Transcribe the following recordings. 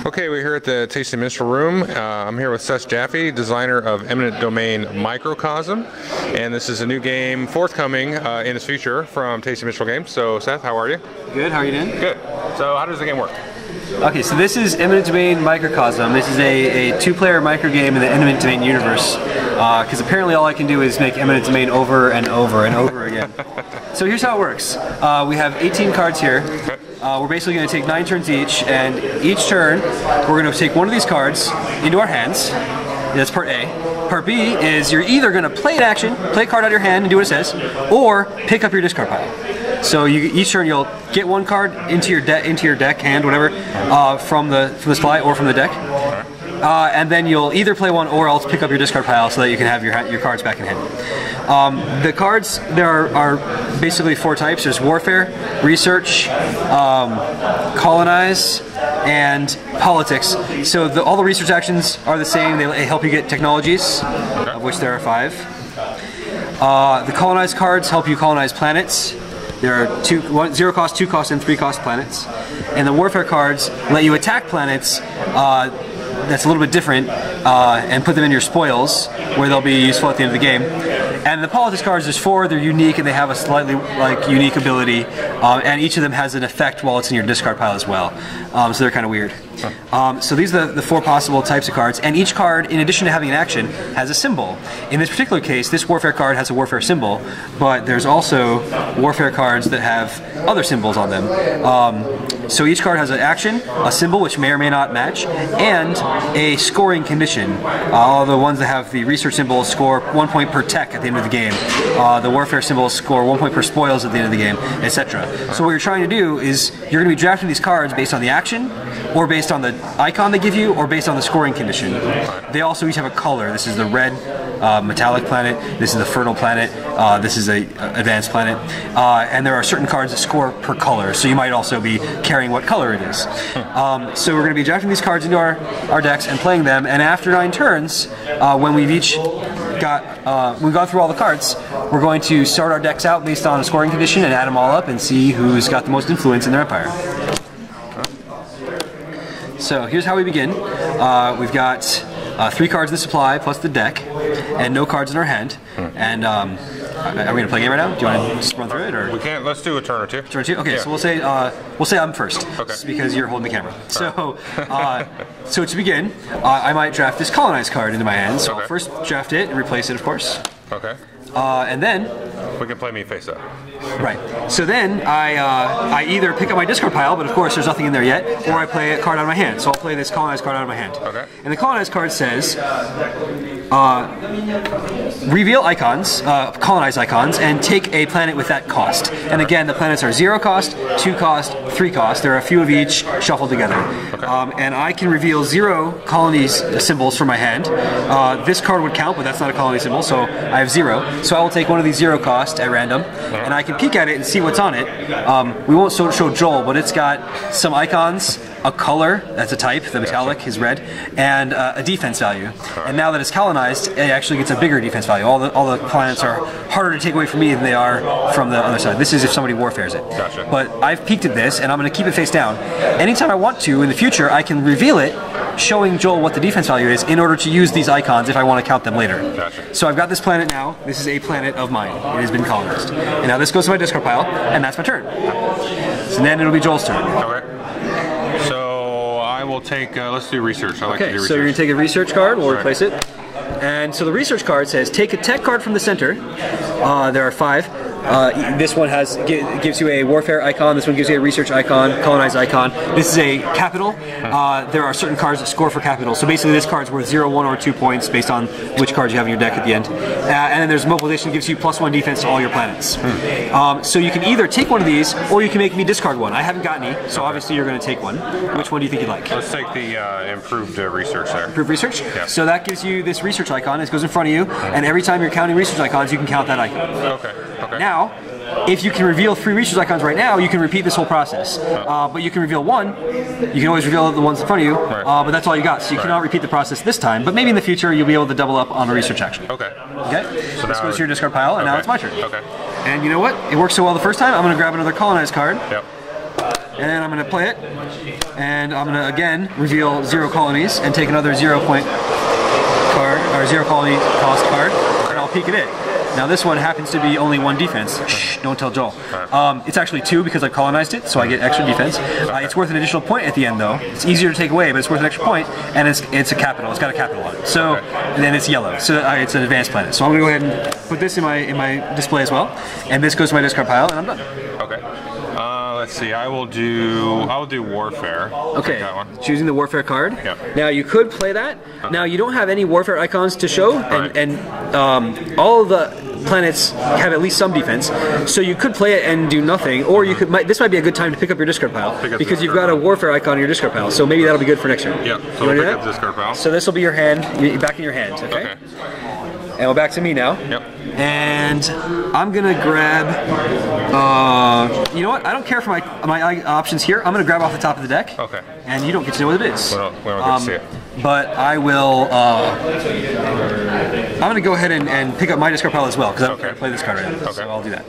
Okay, we're here at the Tasty Minstrel Room. I'm here with Seth Jaffe, designer of Eminent domain Microcosm, and this is a new game forthcoming in the future from Tasty Minstrel Games. So, Seth, how are you? Good. How are you doing? Good. So, how does the game work? Okay, so this is Eminent domain Microcosm. This is a two-player micro game in the Eminent domain universe. Because apparently all I can do is make Eminent domain over and over and over again. So here's how it works. We have 18 cards here. We're basically going to take 9 turns each, and each turn we're going to take one of these cards into our hands. That's part A. Part B is you're either going to play an action, play a card out of your hand and do what it says, or pick up your discard pile. So each turn you'll get one card into your deck, hand, whatever, from the supply or from the deck. And then you'll either play one or else pick up your discard pile so that you can have your cards back in hand. The cards, there are basically 4 types. There's Warfare, Research, Colonize, and Politics. So all the research actions are the same. They help you get technologies, of which there are 5. The Colonize cards help you colonize planets. There are 0 cost, 2 cost, and 3 cost planets. And the Warfare cards let you attack planets that's a little bit different, and put them in your spoils, where they'll be useful at the end of the game. And the Politics cards, there's 4, they're unique, and they have a slightly unique ability, and each of them has an effect while it's in your discard pile as well. So they're kind of weird. So these are the 4 possible types of cards, and each card, in addition to having an action, has a symbol. In this particular case, this Warfare card has a Warfare symbol, but there's also Warfare cards that have other symbols on them. So each card has an action, a symbol which may or may not match, and a scoring condition. All the ones that have the research symbols score 1 point per tech at the end of the game. The Warfare symbols score 1 point per spoils at the end of the game, etc. So what you're trying to do is you're going to be drafting these cards based on the action, or based on the icon they give you, or based on the scoring condition. They also each have a color. This is the red metallic planet, this is the fertile planet, this is a advanced planet, and there are certain cards that score per color, so you might also be carrying what color it is. So we're going to be drafting these cards into our decks and playing them, and after 9 turns, when we've gone through all the cards, we're going to start our decks out based on a scoring condition and add them all up and see who's got the most influence in their empire. So here's how we begin. We've got 3 cards in the supply plus the deck, and no cards in our hand. And are we gonna play a game right now? Do you want to just run through it, or we can't? Let's do a turn or two. Turn or two. Okay, yeah. So we'll say I'm first. Okay. Because you're holding the camera. So so to begin, I might draft this Colonize card into my hand. So I'll first draft it and replace it, of course. Okay. And then we can play me face up. Right. So then I either pick up my discard pile, but of course there's nothing in there yet, or I play a card out of my hand. So I'll play this Colonize card out of my hand. Okay. And the Colonize card says, reveal icons, colonize icons, and take a planet with that cost. And again, the planets are 0 cost, 2 cost, 3 cost. There are a few of each shuffled together. Okay. And I can reveal 0 colonies symbols from my hand. This card would count, but that's not a colony symbol, so I have 0. So I will take one of these 0 cost at random, and I can peek at it and see what's on it. We won't show Joel, but it's got some icons, a color, that's a type, the metallic is red, and a defense value. And now that it's colonized, it actually gets a bigger defense value. All the planets are harder to take away from me than they are from the other side. This is if somebody warfares it. Gotcha. But I've peeked at this, and I'm going to keep it face down. Anytime I want to in the future, I can reveal it, showing Joel what the defense value is in order to use these icons if I want to count them later. Gotcha. So I've got this planet now. This is a planet of mine. It has been colonized. And now this goes to my discard pile, and that's my turn. So then it'll be Joel's turn. Okay. So I will take, let's do research. I like to do research. So you're going to take a research card, we'll replace it. And so the research card says, take a tech card from the center. There are 5. This one gives you a warfare icon, this one gives you a research icon, colonize icon. This is a capital. There are certain cards that score for capital. So basically this card's worth 0, 1, or 2 points based on which cards you have in your deck at the end. And then there's mobilization, gives you +1 defense to all your planets. So you can either take one of these, or you can make me discard one. I haven't got any, so obviously you're going to take one. Which one do you think you'd like? Let's take the improved research there. Improved research? Yeah. So that gives you this research icon. It goes in front of you, and every time you're counting research icons, you can count that icon. Okay. Okay. Now, if you can reveal 3 research icons right now, you can repeat this whole process. But you can reveal 1. You can always reveal the ones in front of you, but that's all you got. So you cannot repeat the process this time. But maybe in the future, you'll be able to double up on a research action. Okay. Okay? So this goes to your discard pile, and now it's my turn. Okay. And you know what? It worked so well the first time, I'm going to grab another colonize card. Yep. And then I'm going to play it, and I'm going to again reveal 0 colonies and take another 0 point card, or 0 colony cost card, and I'll peek at it. Now this one happens to be only 1 defense. Shh, don't tell Joel. It's actually 2 because I've colonized it, so I get extra defense. It's worth an additional point at the end though. It's easier to take away, but it's worth an extra point, and it's a capital. It's got a capital on it. So, and then it's yellow. So it's an advanced planet. So I'm gonna go ahead and put this in my display as well, and this goes to my discard pile, and I'm done. Okay. Let's see. I will do warfare. Okay. That one. Choosing the warfare card. Yep. Now you could play that. Now you don't have any warfare icons to show, and all of the planets have at least some defense. So you could play it and do nothing, or you could. This might be a good time to pick up your discard pile because you've got a warfare icon in your discard pile. So maybe that'll be good for next turn. Yep. So we'll pick up discard pile. So this will be your hand, back in your hand. Okay. And we're back to me now. Yep. And I'm gonna grab. You know what? I don't care for my options here. I'm gonna grab off the top of the deck. Okay. And you don't get to know what it is. We don't get to see it. But I will. I'm gonna go ahead and pick up my discard pile as well because I don't care to play this card right now. Okay. So I'll do that.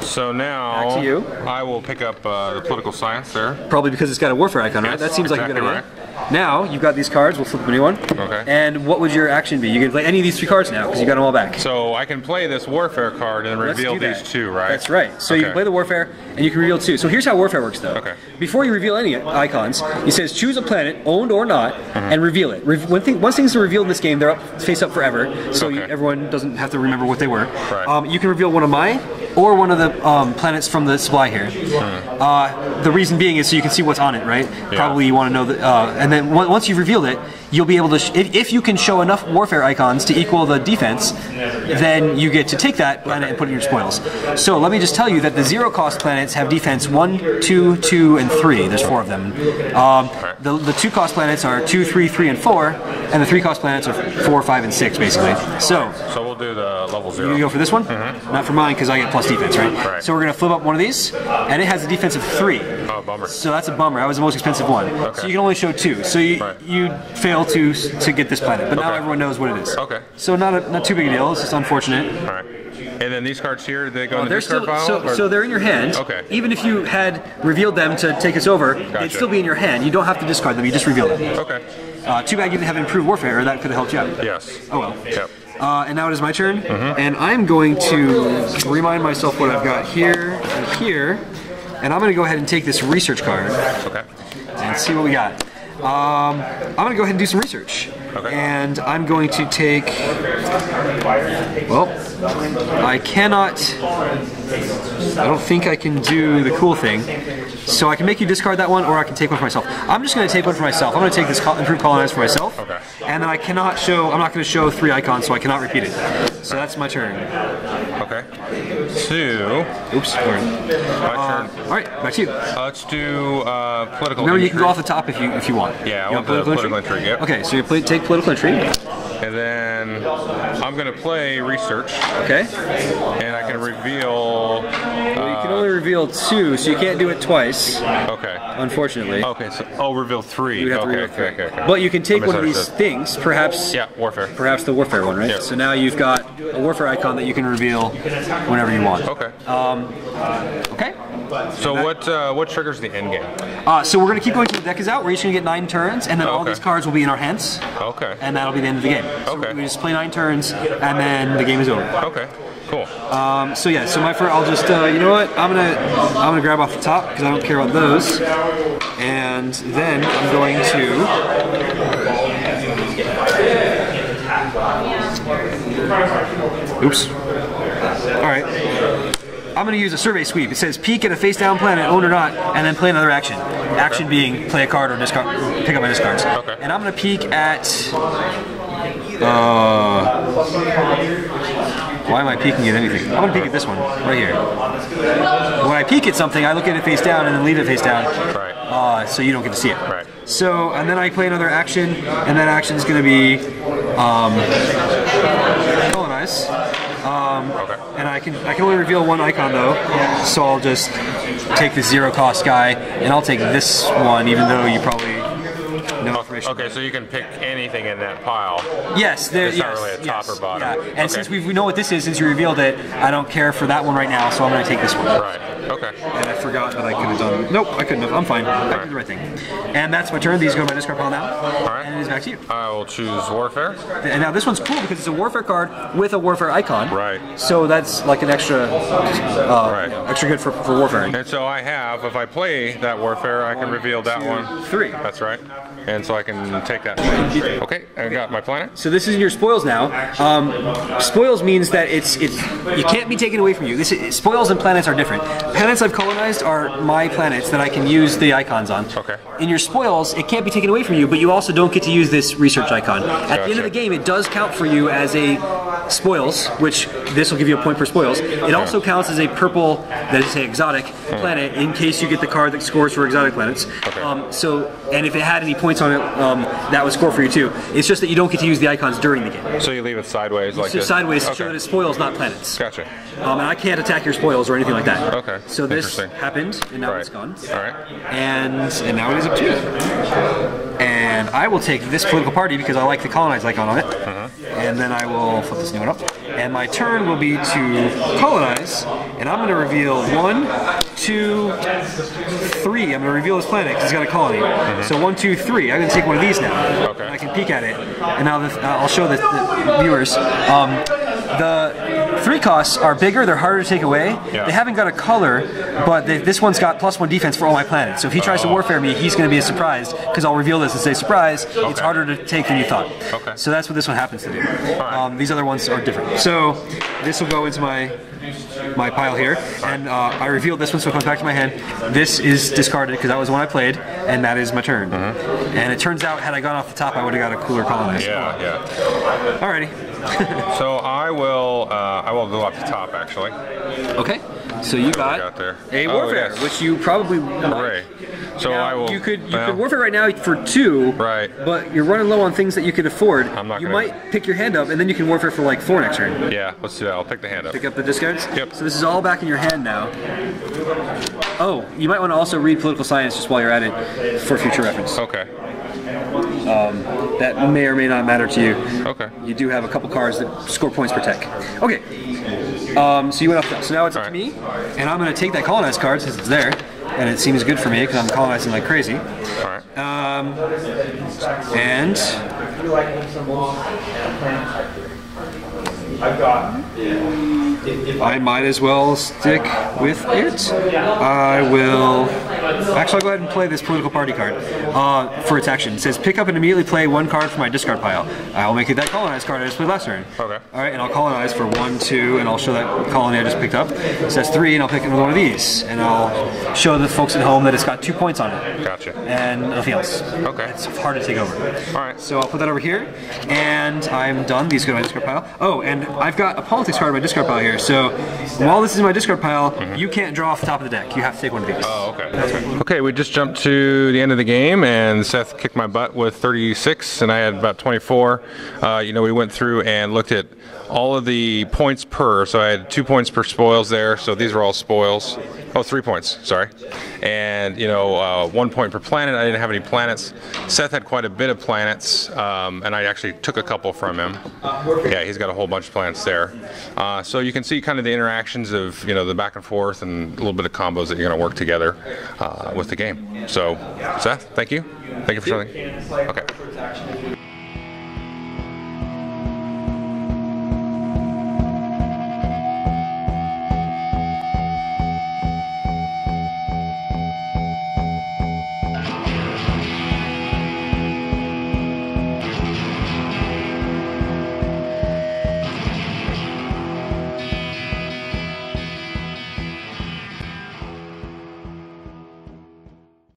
So now Back to you. I will pick up the political science there. Probably because it's got a warfare icon, right? Yes, That seems like a good idea. right. Now you've got these cards. We'll flip a new one. Okay. And what would your action be? You can play any of these 3 cards now because you got them all back. So I can play this warfare card and reveal these 2, right? That's right. So you can play the warfare and you can reveal 2. So here's how warfare works though. Okay. Before you reveal any icons, it says choose a planet, owned or not, and reveal it. Once things are revealed in this game, they're face up forever, so everyone doesn't have to remember what they were. Right. You can reveal one of mine or one of the planets from the supply here. The reason being is so you can see what's on it, right? Yeah. Probably you want to know that, and then once you've revealed it, you'll be able to, if you can show enough warfare icons to equal the defense, then you get to take that planet and put it in your spoils. So let me just tell you that the 0 cost planets have defense 1, 2, 2, and 3. There's 4 of them. The 2 cost planets are 2, 3, 3, and 4, and the 3 cost planets are 4, 5, and 6 basically. So we'll do the level 0. you go for this one? Not for mine because I get plus defense, right? So we're going to flip up one of these, and it has a defense of 3. Oh, bummer. So that's a bummer. That was the most expensive one. So you can only show 2. So you fail to get this planet, but now everyone knows what it is. Okay. So not too big a deal. It's just unfortunate. All right. And then these cards here, they go in the They're discard still pile? so they're in your hand. Okay. Even if you had revealed them to take us over, they'd still be in your hand. You don't have to discard them. You just reveal them. Okay. Too bad you didn't have improved warfare. That could have helped you out. Yes. Oh well. Yep. And now it is my turn, and I'm going to remind myself what I've got here and here, and I'm going to go ahead and take this research card and see what we got. I'm going to go ahead and do some research, and I'm going to take, well, I don't think I can do the cool thing, so I can make you discard that one, or I can take one for myself. I'm just going to take one for myself. I'm going to take this improved colonize for myself, and then I'm not going to show 3 icons, so I cannot repeat it. So that's my turn. Okay. Oops. My turn. All right, back to you. Let's do political Remember, intrigue. you can go off the top if you want. Yeah, I want the political intrigue. Yep. Okay, so you take political intrigue. And then I'm going to play research. Okay. And I can reveal. Well, you can only reveal 2, so you can't do it twice. Okay. Unfortunately. Okay. So reveal 3. You have to reveal 3. Okay. But you can take one of these things, perhaps. Yeah, warfare. Perhaps the warfare one, right? Yeah. So now you've got a warfare icon that you can reveal whenever you want. Okay. Okay. So what triggers the end game? So we're going to keep going till the deck is out. We're each going to get 9 turns, and then all these cards will be in our hands. Okay. And that'll be the end of the game. So we just play 9 turns, and then the game is over. Okay. Cool. So yeah. So my first, I'll just you know what? I'm gonna grab off the top because I don't care about those, and then I'm going to. Oops. All right. I'm going to use a survey sweep. It says peek at a face-down planet, owned or not, and then play another action. Action being play a card or discard, pick up my discards. Okay. And I'm going to peek at. Why am I peeking at anything? I'm going to peek at this one right here. When I peek at something, I look at it face down and then leave it face down. Right. So you don't get to see it. Right. So, and then I play another action, and that action is going to be colonize. And I can only reveal 1 icon though, so I'll just take the 0 cost guy, and I'll take this one, even though you probably know for information. Okay, so you can pick anything in that pile. Yes, it's not really a top or bottom. Yeah. And since we know what this is, since you revealed it, I don't care for that one right now, so I'm going to take this one. Right. Okay. And I forgot that I could have done. Nope, I couldn't have. I'm fine. I did the right thing. And that's my turn. These go to my discard pile now. All right. And it is back to you. I will choose Warfare. And now this one's cool because it's a Warfare card with a Warfare icon. Right. So that's like an extra, extra good for Warfare. And so I have, if I play that Warfare, I can reveal that one. 3. That's right. And so I can take that. Okay, I got my planet. So this is in your spoils now. Spoils means that you can't be taken away from you. Spoils and planets are different. Planets I've colonized are my planets that I can use the icons on. Okay. In your spoils, it can't be taken away from you, but you also don't get to use this research icon. At the end of the game, it does count for you as a spoils, which this will give you a point per spoils. It also counts as a purple, that is, say, exotic planet, in case you get the card that scores for exotic planets. Okay. And if it had any points on it, that would score for you too. It's just that you don't get to use the icons during the game. So you leave it sideways like this? Sideways to show that it's spoils, not planets. Gotcha. And I can't attack your spoils or anything like that. Okay. So this happened, and now it's gone. All right. And now it is up to you. And I will take this political party because I like the colonize icon on it. And then I will flip this new one up. And my turn will be to colonize, and I'm going to reveal 1, 2, 3. I'm going to reveal this planet because it's got a colony. So 1, 2, 3. I'm going to take one of these now. Okay. And I can peek at it. And now I'll show the viewers. The 3 costs are bigger, they're harder to take away. Yeah. They haven't got a color, but this one's got +1 defense for all my planets. So if he tries to warfare me, he's going to be surprised, because I'll reveal this and say, surprise, it's harder to take than you thought. Okay. So that's what this one happens to do. These other ones are different. So this will go into my pile here, and I revealed this one, so it comes back to my hand. This is discarded because that was the one I played, and that is my turn. And it turns out, had I gone off the top, I would have got a cooler colonize. Yeah. Alrighty. So I will go up the top actually. Okay. So you got a warfare, which you probably Hooray. So now, I will. You could warfare right now for 2. Right. But you're running low on things that you can afford. I'm not you gonna... might pick your hand up, and then you can warfare for like 4 next turn. Yeah. Let's do that. I'll pick the hand up. Pick up the discards. Yep. So this is all back in your hand now. Oh, you might want to also read political science just while you're at it for future reference. Okay. That may or may not matter to you. Okay. You do have a couple cards that score points per tech. Okay. So you went off top. So now it's up to me, and I'm going to take that colonize card since it's there, and it seems good for me because I'm colonizing like crazy. All right. And I might as well stick with it. I will. Actually, I'll go ahead and play this political party card for its action. It says pick up and immediately play 1 card from my discard pile. I will make it that colonize card I just played last turn. Okay. All right, and I'll colonize for 1, 2, and I'll show that colony I just picked up. It says 3, and I'll pick another one of these, and I'll show the folks at home that it's got 2 points on it. Gotcha. And nothing else. Okay. It's hard to take over. All right. So I'll put that over here, and I'm done. These go to my discard pile. Oh, and I've got a politics card in my discard pile here. So while this is in my discard pile, you can't draw off the top of the deck. You have to take one of these. Oh, okay. That's right. Okay, we just jumped to the end of the game, and Seth kicked my butt with 36, and I had about 24. We went through and looked at all of the points per. So I had 2 points per spoils there. So these are all spoils. Oh, 3 points. Sorry. And 1 point per planet. I didn't have any planets. Seth had quite a bit of planets, and I actually took a couple from him. Yeah, he's got a whole bunch of planets there. So you can see kind of the interactions of the back and forth and a little bit of combos that you're going to work together with the game. So Seth, thank you. Thank you for showing. Okay.